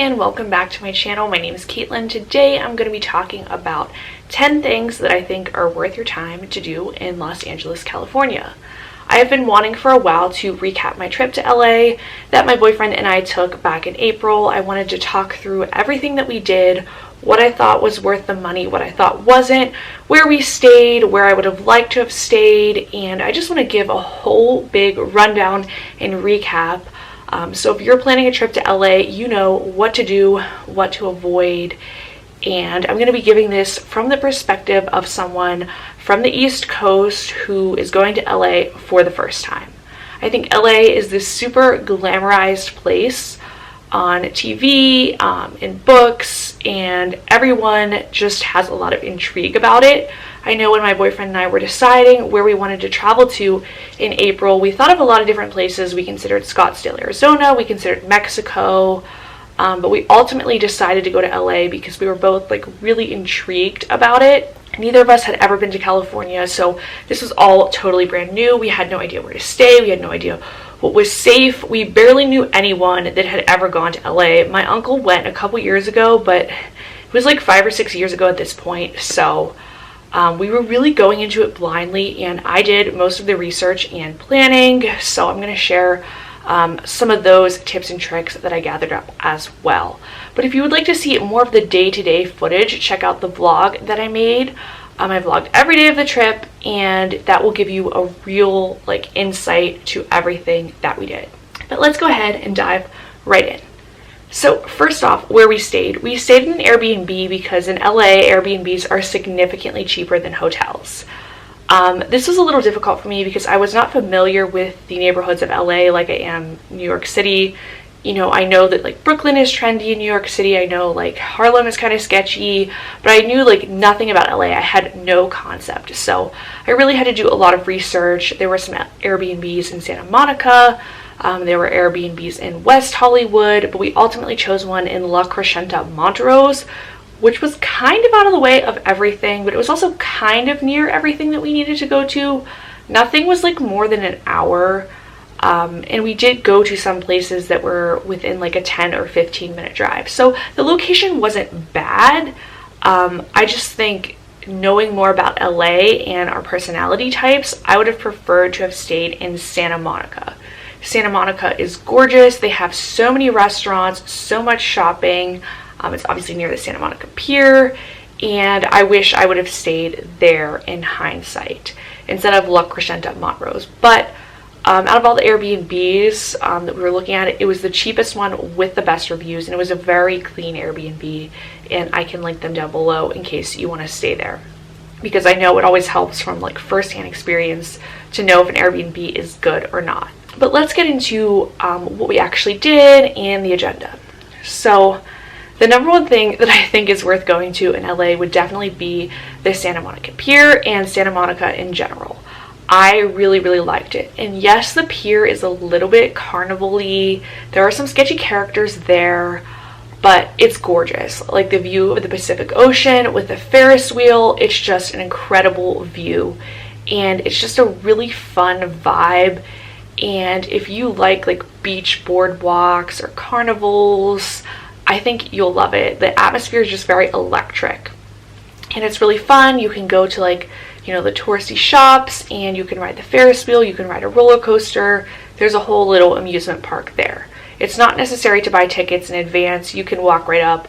and welcome back to my channel. My name is Kaitlin. Today I'm going to be talking about 10 things that I think are worth your time to do in Los Angeles, California. I have been wanting for a while to recap my trip to LA that my boyfriend and I took back in April. I wanted to talk through everything that we did, what I thought was worth the money, what I thought wasn't, where we stayed, where I would have liked to have stayed, and I just want to give a whole big rundown and recap. So if you're planning a trip to LA, you know what to do, what to avoid, and I'm going to be giving this from the perspective of someone from the East Coast who is going to LA for the first time. I think LA is this super glamorized place on TV, in books, and everyone just has a lot of intrigue about it. I know when my boyfriend and I were deciding where we wanted to travel to in April, we thought of a lot of different places. We considered Scottsdale, Arizona, we considered Mexico, but we ultimately decided to go to LA because we were both really intrigued about it. Neither of us had ever been to California, so this was all totally brand new. We had no idea where to stay, we had no idea what was safe. We barely knew anyone that had ever gone to LA. My uncle went a couple years ago, but it was like 5 or 6 years ago at this point, so we were really going into it blindly, and I did most of the research and planning, so I'm going to share some of those tips and tricks that I gathered up as well. But if you would like to see more of the day-to-day footage, check out the vlog that I made. I vlogged every day of the trip, and that will give you a real insight to everything that we did. But let's go ahead and dive right in. So first off, where we stayed in an Airbnb because in LA, Airbnbs are significantly cheaper than hotels. This was a little difficult for me because I was not familiar with the neighborhoods of LA like I am New York City. You know, I know that Brooklyn is trendy in New York City. I know Harlem is kind of sketchy, but I knew nothing about LA. I had no concept. So I really had to do a lot of research. There were some Airbnbs in Santa Monica. There were Airbnbs in West Hollywood, but we ultimately chose one in La Crescenta, Montrose, which was kind of out of the way of everything, but it was also kind of near everything that we needed to go to. Nothing was more than an hour, and we did go to some places that were within a 10 or 15 minute drive. So the location wasn't bad. I just think knowing more about LA and our personality types, I would have preferred to have stayed in Santa Monica. Santa Monica is gorgeous. They have so many restaurants, so much shopping. It's obviously near the Santa Monica Pier, and I wish I would have stayed there in hindsight instead of La Crescenta, Montrose. But out of all the Airbnbs that we were looking at, it was the cheapest one with the best reviews, and it was a very clean Airbnb, and I can link them down below in case you want to stay there, because I know it always helps from first-hand experience to know if an Airbnb is good or not. But let's get into what we actually did and the agenda. So the number one thing that I think is worth going to in LA would definitely be the Santa Monica Pier and Santa Monica in general. I really, really liked it. And yes, the pier is a little bit carnival-y. There are some sketchy characters there, but it's gorgeous. The view of the Pacific Ocean with the Ferris wheel, it's just an incredible view. And it's just a really fun vibe. And if you like beach boardwalks or carnivals, I think you'll love it. The atmosphere is just very electric, and it's really fun. You can go to the touristy shops, and you can ride the Ferris wheel, you can ride a roller coaster. There's a whole little amusement park there. It's not necessary to buy tickets in advance. You can walk right up,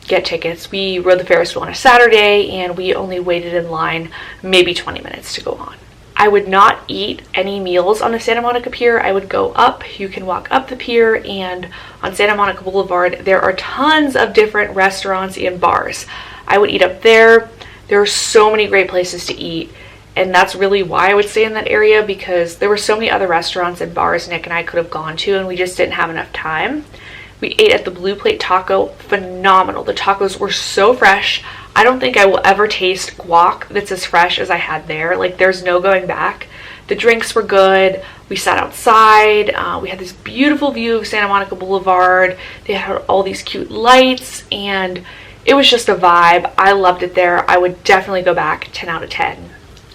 get tickets. We rode the Ferris wheel on a Saturday, and we only waited in line maybe 20 minutes to go on. I would not eat any meals on the Santa Monica Pier. I would go up. You can walk up the pier, and on Santa Monica Boulevard, there are tons of different restaurants and bars. I would eat up there. There are so many great places to eat, and that's really why I would stay in that area, because there were so many other restaurants and bars Nick and I could have gone to, and we just didn't have enough time. We ate at the Blue Plate Taco. Phenomenal. The tacos were so fresh. I don't think I will ever taste guac that's as fresh as I had there. There's no going back. The drinks were good. We sat outside. We had this beautiful view of Santa Monica Boulevard. They had all these cute lights, and it was just a vibe. I loved it there. I would definitely go back. 10 out of 10.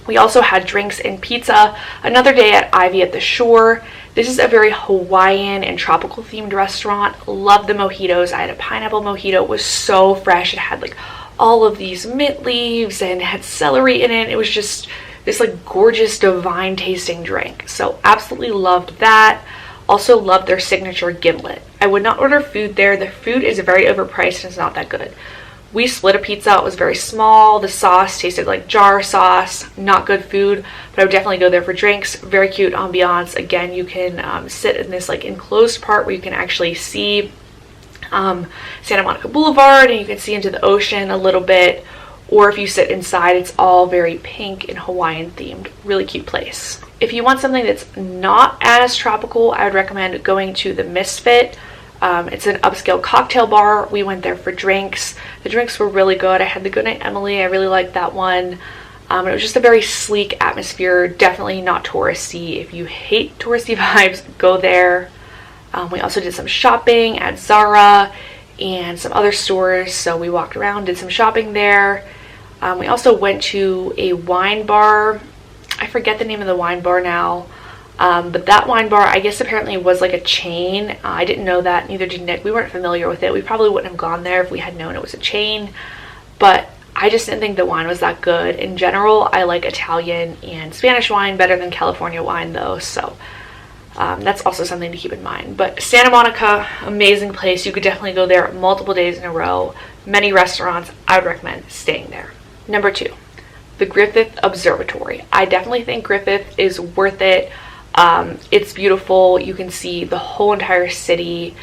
We also had drinks and pizza another day at Ivy at the Shore. This is a very Hawaiian and tropical themed restaurant. Love the mojitos. I had a pineapple mojito. It was so fresh. It had like all of these mint leaves and had celery in it. It was just this like gorgeous, divine tasting drink. So absolutely loved that. Also loved their signature gimlet. I would not order food there. The food is very overpriced and it's not that good. We split a pizza. It was very small. The sauce tasted like jar sauce. Not good food, but I would definitely go there for drinks. Very cute ambiance. Again, you can sit in this like enclosed part where you can actually see Santa Monica Boulevard and you can see into the ocean a little bit. Or if you sit inside, it's all very pink and Hawaiian themed. Really cute place. If you want something that's not as tropical, I would recommend going to the Misfit. It's an upscale cocktail bar. We went there for drinks. The drinks were really good. I had the Goodnight Emily. I really liked that one. It was just a very sleek atmosphere. Definitely not touristy. If you hate touristy vibes, go there. We also did some shopping at Zara and some other stores. So we walked around, did some shopping there. We also went to a wine bar. I forget the name of the wine bar now. But that wine bar, I guess apparently was like a chain. I didn't know that, neither did Nick. We weren't familiar with it. We probably wouldn't have gone there if we had known it was a chain. But I just didn't think the wine was that good. In general, I like Italian and Spanish wine better than California wine though. So that's also something to keep in mind. But Santa Monica, amazing place. You could definitely go there multiple days in a row. Many restaurants. I would recommend staying there. Number 2, the Griffith Observatory. I definitely think Griffith is worth it. It's beautiful. You can see the whole entire city.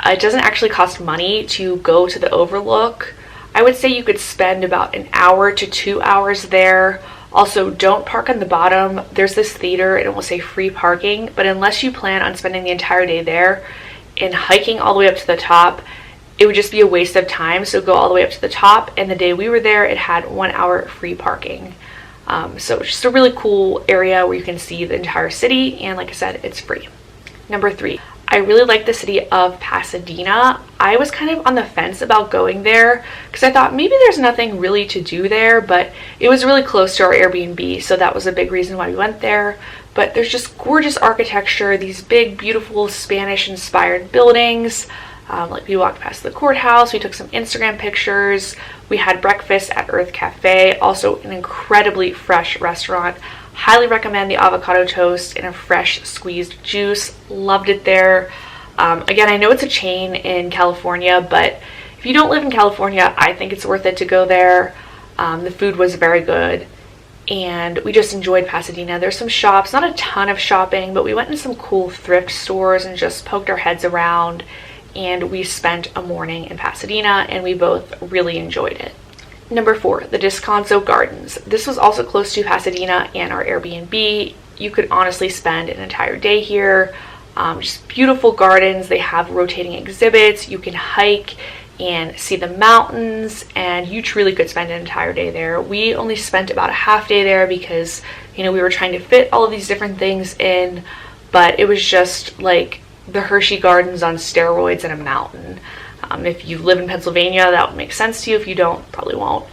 It doesn't actually cost money to go to the overlook. I would say you could spend about an hour to 2 hours there. Also, don't park on the bottom. There's this theater and it will say free parking, but unless you plan on spending the entire day there and hiking all the way up to the top, it would just be a waste of time. So go all the way up to the top, and the day we were there, it had 1 hour free parking. So it's just a really cool area where you can see the entire city, and like I said, it's free. Number 3, I really like the city of Pasadena. I was kind of on the fence about going there because I thought maybe there's nothing really to do there, but it was really close to our Airbnb, so that was a big reason why we went there. But there's just gorgeous architecture, these big, beautiful Spanish-inspired buildings. Like we walked past the courthouse, we took some Instagram pictures, we had breakfast at Earth Cafe, also an incredibly fresh restaurant. Highly recommend the avocado toast and a fresh squeezed juice. Loved it there. Again, I know it's a chain in California, but if you don't live in California, I think it's worth it to go there. The food was very good, and we just enjoyed Pasadena. There's some shops, not a ton of shopping, but we went in some cool thrift stores and just poked our heads around. And we spent a morning in Pasadena and we both really enjoyed it. Number 4, the Descanso Gardens. This was also close to Pasadena and our Airbnb. You could honestly spend an entire day here. Just beautiful gardens. They have rotating exhibits. You can hike and see the mountains, and you truly could spend an entire day there. We only spent about a half day there because, you know, we were trying to fit all of these different things in, but it was just like the Hershey Gardens on steroids in a mountain. If you live in Pennsylvania, that would make sense to you. If you don't, probably won't.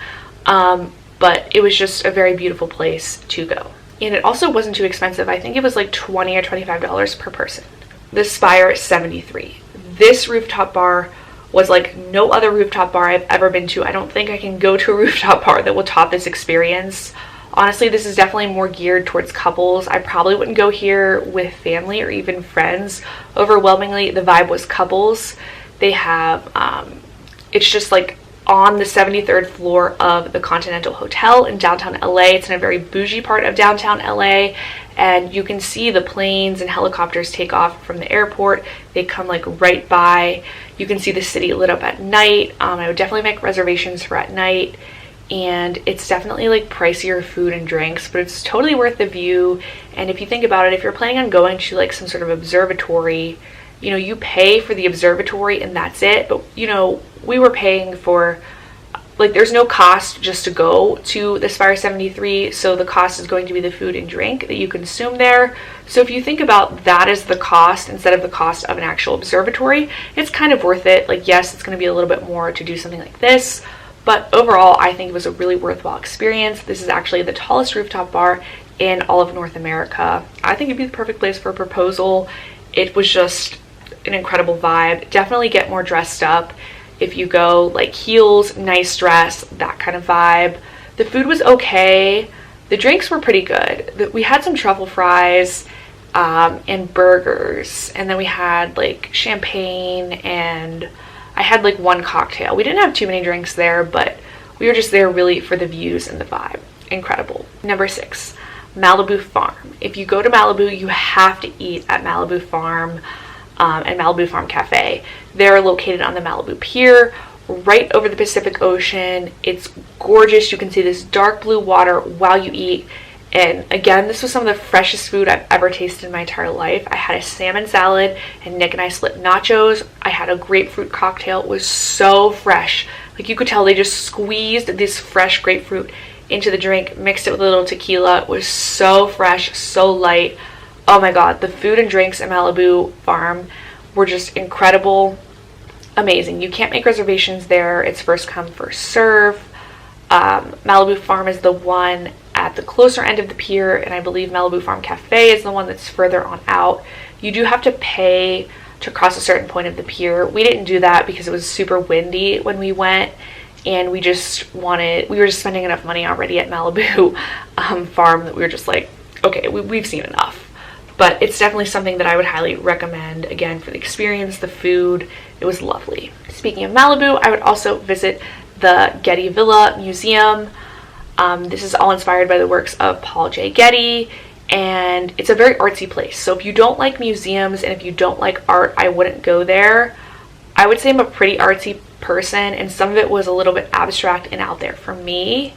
But it was just a very beautiful place to go. And it also wasn't too expensive. I think it was like $20 or $25 per person. The Spire 73. This rooftop bar was like no other rooftop bar I've ever been to. I don't think I can go to a rooftop bar that will top this experience. Honestly, this is definitely more geared towards couples. I probably wouldn't go here with family or even friends. Overwhelmingly, the vibe was couples. They have, it's just like on the 73rd floor of the Continental Hotel in downtown LA. It's in a very bougie part of downtown LA, and you can see the planes and helicopters take off from the airport. They come like right by. You can see the city lit up at night. I would definitely make reservations for at night. And it's definitely like pricier food and drinks, but it's totally worth the view. And if you think about it, if you're planning on going to like some sort of observatory, you know, you pay for the observatory and that's it. But you know, we were paying for, like, there's no cost just to go to the Spire 73, so the cost is going to be the food and drink that you consume there. So if you think about that as the cost instead of the cost of an actual observatory, it's kind of worth it. Like, yes, it's going to be a little bit more to do something like this, But overall, I think it was a really worthwhile experience. This is actually the tallest rooftop bar in all of North America. I think it'd be the perfect place for a proposal. It was just an incredible vibe. Definitely get more dressed up if you go, like heels, nice dress, that kind of vibe. The food was okay. The drinks were pretty good. We had some truffle fries and burgers, and then we had like champagne, and I had like one cocktail. We didn't have too many drinks there, but we were just there really for the views and the vibe. Incredible. Number 6, Malibu Farm. If you go to Malibu, you have to eat at Malibu Farm and Malibu Farm Cafe. They're located on the Malibu Pier, right over the Pacific Ocean. It's gorgeous. You can see this dark blue water while you eat. And again, this was some of the freshest food I've ever tasted in my entire life. I had a salmon salad, and Nick and I split nachos. I had a grapefruit cocktail. It was so fresh. Like, you could tell they just squeezed this fresh grapefruit into the drink, mixed it with a little tequila. It was so fresh, so light. Oh my god, the food and drinks at Malibu Farm were just incredible, amazing. You can't make reservations there. It's first come, first serve. Malibu Farm is the one at the closer end of the pier, and I believe Malibu Farm Cafe is the one that's further on out. You do have to pay to cross a certain point of the pier. We didn't do that because it was super windy when we went, and we were just spending enough money already at Malibu Farm that we were just like, okay, we've seen enough. But it's definitely something that I would highly recommend, again, for the experience, the food. It was lovely. Speaking of Malibu, I would also visit the Getty Villa Museum. This is all inspired by the works of Paul J. Getty, and it's a very artsy place. So if you don't like museums and if you don't like art, I wouldn't go there. I would say I'm a pretty artsy person, and some of it was a little bit abstract and out there for me.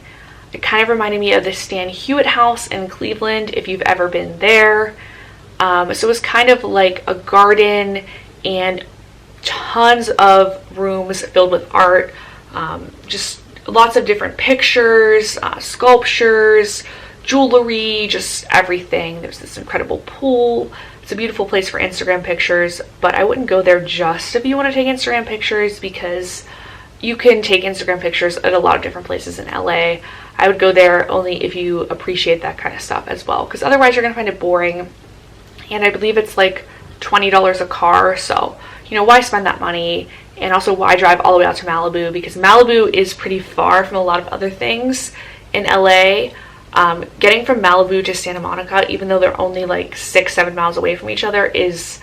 It kind of reminded me of the Stan Hewitt House in Cleveland, if you've ever been there. So it was kind of like a garden and tons of rooms filled with art, just lots of different pictures, sculptures, jewelry, just everything. There's this incredible pool. It's a beautiful place for Instagram pictures, but I wouldn't go there just if you want to take Instagram pictures, because you can take Instagram pictures at a lot of different places in LA. I would go there only if you appreciate that kind of stuff as well, because otherwise you're going to find it boring. And I believe it's like $20 a car, so, you know, why spend that money? And also, why drive all the way out to Malibu? Because Malibu is pretty far from a lot of other things in LA. Getting from Malibu to Santa Monica, even though they're only like 6-7 miles away from each other, is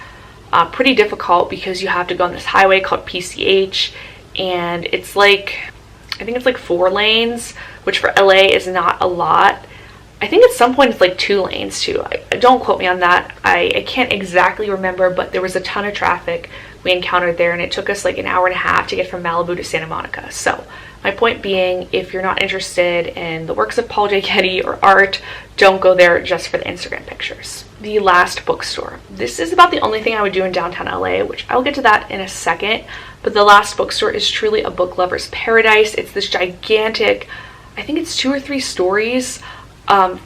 pretty difficult, because you have to go on this highway called PCH, and it's like, I think it's like 4 lanes, which for LA is not a lot. I think at some point it's like 2 lanes too. Don't quote me on that. I can't exactly remember, but there was a ton of traffic we encountered there, and it took us like an hour and a half to get from Malibu to Santa Monica. So my point being, if you're not interested in the works of Paul J. Getty or art, don't go there just for the Instagram pictures. The Last Bookstore. This is about the only thing I would do in downtown LA, which I'll get to that in a second. But the Last Bookstore is truly a book lover's paradise. It's this gigantic, I think it's 2 or 3 stories,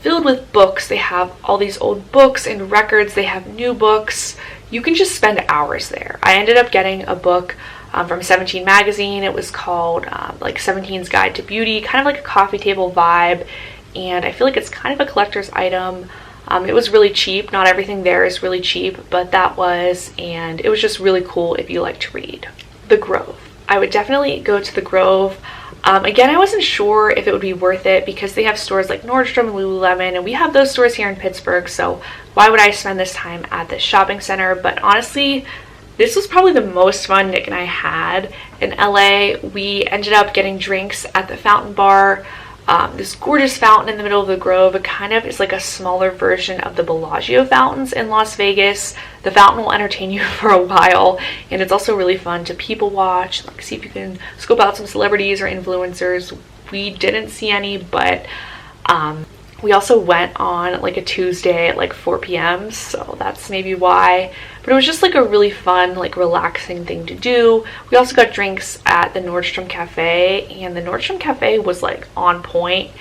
filled with books. They have all these old books and records. They have new books. You can just spend hours there. I ended up getting a book from 17 magazine. It was called like 17's Guide to Beauty, kind of like a coffee table vibe, and I feel like it's kind of a collector's item. It was really cheap. Not everything there is really cheap, but that was, and it was just really cool if you like to read. The Grove. I would definitely go to the Grove. Again, I wasn't sure if it would be worth it, because they have stores like Nordstrom and Lululemon, and we have those stores here in Pittsburgh, so why would I spend this time at this shopping center? But honestly, this was probably the most fun Nick and I had in LA. We ended up getting drinks at the Fountain Bar, this gorgeous fountain in the middle of the Grove. It kind of is like a smaller version of the Bellagio fountains in Las Vegas. The fountain will entertain you for a while, and it's also really fun to people watch, like see if you can scope out some celebrities or influencers. We didn't see any, but we also went on like a Tuesday at like 4 p.m, so that's maybe why. But it was just like a really fun, like relaxing thing to do. We also got drinks at the Nordstrom Cafe, and the Nordstrom Cafe was like on point,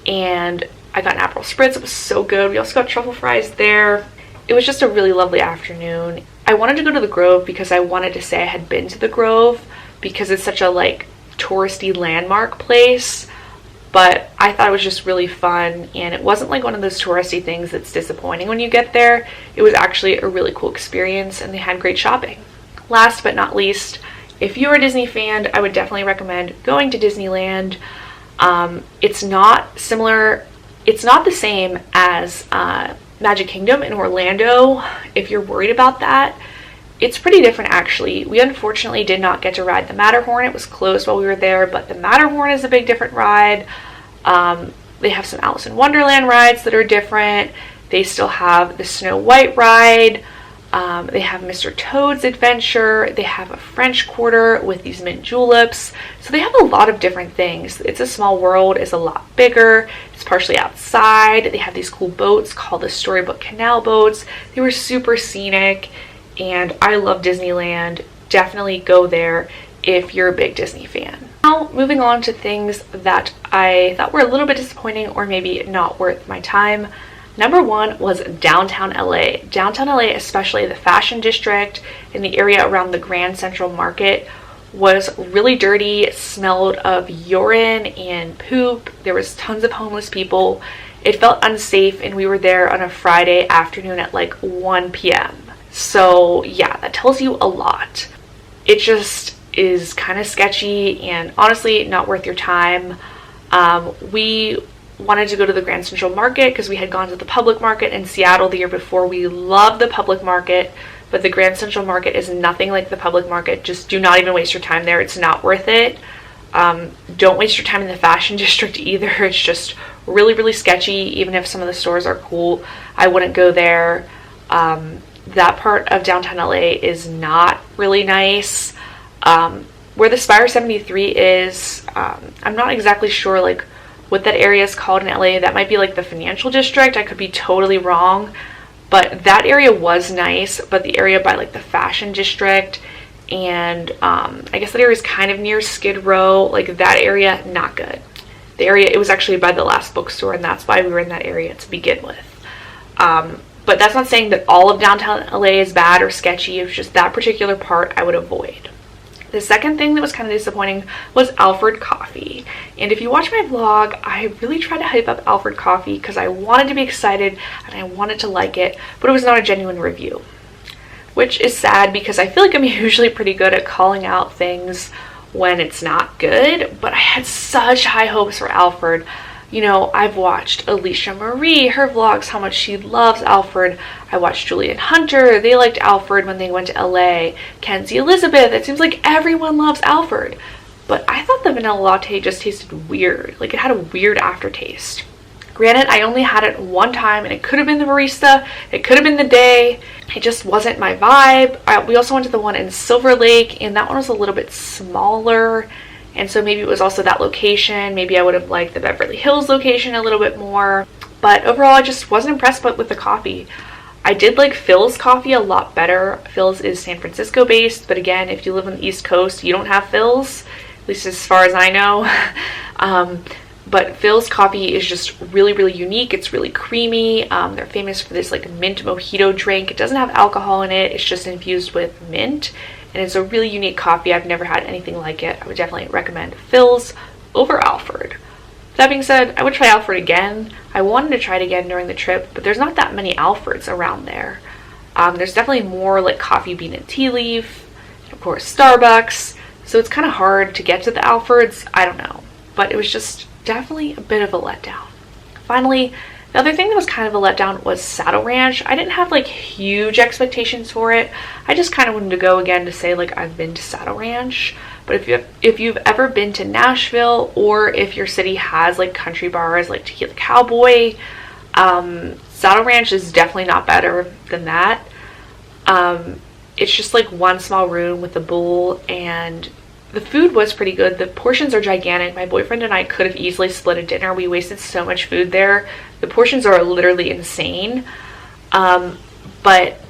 and I got an Aperol Spritz. It was so good. We also got truffle fries there. It was just a really lovely afternoon. I wanted to go to the Grove because I wanted to say I had been to the Grove, because it's such a like touristy landmark place, but I thought it was just really fun, and it wasn't like one of those touristy things that's disappointing when you get there. It was actually a really cool experience, and they had great shopping. Last but not least, if you're a Disney fan, I would definitely recommend going to Disneyland. It's not the same as Magic Kingdom in Orlando. If you're worried about that, it's pretty different actually. We unfortunately did not get to ride the Matterhorn. It was closed while we were there, but the Matterhorn is a big different ride. They have some Alice in Wonderland rides that are different. They still have the Snow White ride. They have Mr. Toad's Adventure. They have a French Quarter with these mint juleps. So they have a lot of different things. It's a Small World is a lot bigger. It's partially outside. They have these cool boats called the Storybook Canal boats. They were super scenic, and I love Disneyland. Definitely go there if you're a big Disney fan. Now, moving on to things that I thought were a little bit disappointing or maybe not worth my time. Number one was downtown LA. Downtown LA, especially the fashion district in the area around the Grand Central Market, was really dirty. It smelled of urine and poop. There was tons of homeless people. It felt unsafe, and we were there on a Friday afternoon at like 1 p.m. So yeah, that tells you a lot. It just is kind of sketchy and honestly not worth your time. We wanted to go to the Grand Central Market because we had gone to the public market in Seattle the year before. We love the public market, but the Grand Central Market is nothing like the public market. Just do not even waste your time there. It's not worth it. Don't waste your time in the fashion district either. It's just really, really sketchy. Even if some of the stores are cool, I wouldn't go there. That part of downtown LA is not really nice. Where the Spire 73 is, I'm not exactly sure like what that area is called in LA. That might be like the financial district. I could be totally wrong, but that area was nice. But the area by like the fashion district and I guess that area is kind of near Skid Row, like that area, not good. The area, it was actually by the last bookstore, and that's why we were in that area to begin with. But that's not saying that all of downtown LA is bad or sketchy. It was just that particular part I would avoid. The second thing that was kind of disappointing was Alfred Coffee. And if you watch my vlog, I really tried to hype up Alfred Coffee because I wanted to be excited and I wanted to like it, but it was not a genuine review. Which is sad because I feel like I'm usually pretty good at calling out things when it's not good, but I had such high hopes for Alfred. You know, I've watched Alicia Marie, her vlogs, how much she loves Alfred. I watched Julian Hunter, they liked Alfred when they went to LA. Kenzie Elizabeth, it seems like everyone loves Alfred. But I thought the vanilla latte just tasted weird. Like it had a weird aftertaste. Granted, I only had it one time and it could have been the barista, it could have been the day. It just wasn't my vibe. We also went to the one in Silver Lake, and that one was a little bit smaller. And so maybe it was also that location. Maybe I would have liked the Beverly Hills location a little bit more. But overall, I just wasn't impressed with the coffee. I did like Phil's coffee a lot better. Phil's is San Francisco based, but again, if you live on the East Coast, you don't have Phil's, at least as far as I know. But Phil's coffee is just really, really unique. It's really creamy. They're famous for this like mint mojito drink. It doesn't have alcohol in it. It's just infused with mint. And it's a really unique coffee. I've never had anything like it. I would definitely recommend Phil's over Alfred. That being said, I would try Alfred again. I wanted to try it again during the trip, but there's not that many Alfreds around there. There's definitely more like Coffee Bean and Tea Leaf, and of course Starbucks. So it's kind of hard to get to the Alfreds. I don't know. But it was just definitely a bit of a letdown. Finally, the other thing that was kind of a letdown was Saddle Ranch. I didn't have like huge expectations for it. I just kind of wanted to go again to say like I've been to Saddle Ranch. But if you've ever been to Nashville, or if your city has like country bars like Tequila Cowboy, Saddle Ranch is definitely not better than that. It's just like one small room with a bowl, and the food was pretty good. The portions are gigantic. My boyfriend and I could have easily split a dinner. We wasted so much food there. The portions are literally insane. But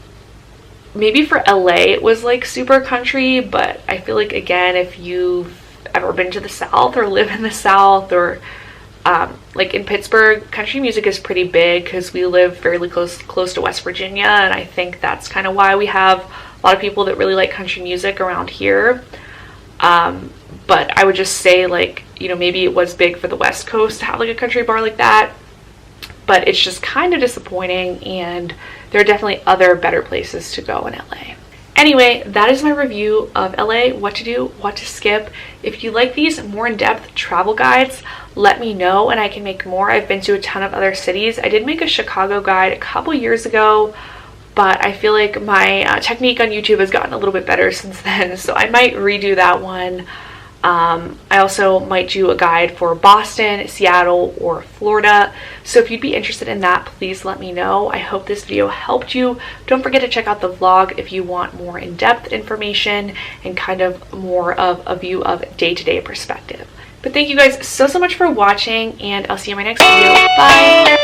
maybe for LA it was like super country, but I feel like, again, if you've ever been to the South or live in the South, or like in Pittsburgh, country music is pretty big because we live fairly close to West Virginia, and I think that's kind of why we have a lot of people that really like country music around here. but I would just say, like, you know, maybe it was big for the West Coast to have like a country bar like that, but it's just kind of disappointing, and there are definitely other better places to go in LA. Anyway, that is my review of LA, what to do, what to skip. If you like these more in-depth travel guides, let me know and I can make more. I've been to a ton of other cities. I did make a Chicago guide a couple years ago, but I feel like my technique on YouTube has gotten a little bit better since then, so I might redo that one. I also might do a guide for Boston, Seattle, or Florida. So if you'd be interested in that, please let me know. I hope this video helped you. Don't forget to check out the vlog if you want more in-depth information and kind of more of a view of day-to-day perspective. But thank you guys so much for watching, and I'll see you in my next video. Bye!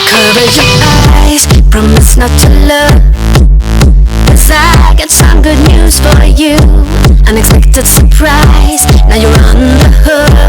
Cover your eyes, promise not to look, 'cause I got some good news for you. Unexpected surprise, now you're on the hook.